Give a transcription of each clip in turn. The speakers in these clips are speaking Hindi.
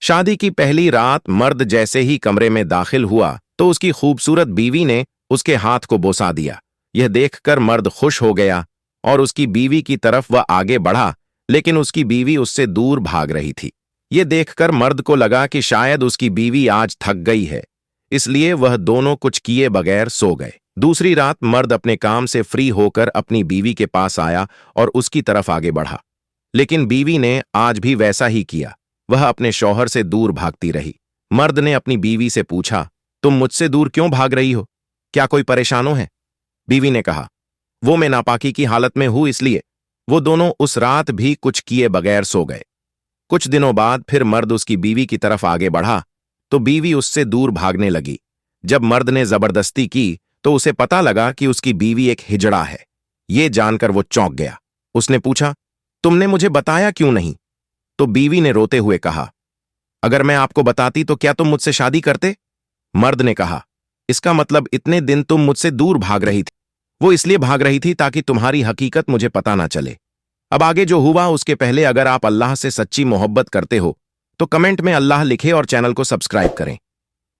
शादी की पहली रात मर्द जैसे ही कमरे में दाखिल हुआ तो उसकी खूबसूरत बीवी ने उसके हाथ को बोसा दिया। यह देखकर मर्द खुश हो गया और उसकी बीवी की तरफ वह आगे बढ़ा, लेकिन उसकी बीवी उससे दूर भाग रही थी। यह देखकर मर्द को लगा कि शायद उसकी बीवी आज थक गई है, इसलिए वह दोनों कुछ किए बगैर सो गए। दूसरी रात मर्द अपने काम से फ्री होकर अपनी बीवी के पास आया और उसकी तरफ आगे बढ़ा, लेकिन बीवी ने आज भी वैसा ही किया। वह अपने शौहर से दूर भागती रही। मर्द ने अपनी बीवी से पूछा, तुम मुझसे दूर क्यों भाग रही हो? क्या कोई परेशानो है? बीवी ने कहा, वो मैं नापाकी की हालत में हूं इसलिए। वो दोनों उस रात भी कुछ किए बगैर सो गए। कुछ दिनों बाद फिर मर्द उसकी बीवी की तरफ आगे बढ़ा तो बीवी उससे दूर भागने लगी। जब मर्द ने जबरदस्ती की तो उसे पता लगा कि उसकी बीवी एक हिजड़ा है। ये जानकर वो चौंक गया। उसने पूछा, तुमने मुझे बताया क्यों नहीं? तो बीवी ने रोते हुए कहा, अगर मैं आपको बताती तो क्या तुम मुझसे शादी करते? मर्द ने कहा, इसका मतलब इतने दिन तुम मुझसे दूर भाग रही थी। वो इसलिए भाग रही थी ताकि तुम्हारी हकीकत मुझे पता ना चले। अब आगे जो हुआ उसके पहले अगर आप अल्लाह से सच्ची मोहब्बत करते हो तो कमेंट में अल्लाह लिखे और चैनल को सब्सक्राइब करें।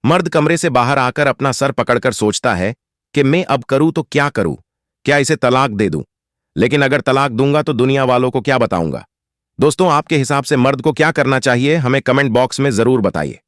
मर्द कमरे से बाहर आकर अपना सर पकड़कर सोचता है कि मैं अब करूं तो क्या करूं? क्या इसे तलाक दे दूं? लेकिन अगर तलाक दूंगा तो दुनिया वालों को क्या बताऊंगा? दोस्तों, आपके हिसाब से मर्द को क्या करना चाहिए? हमें कमेंट बॉक्स में जरूर बताइए।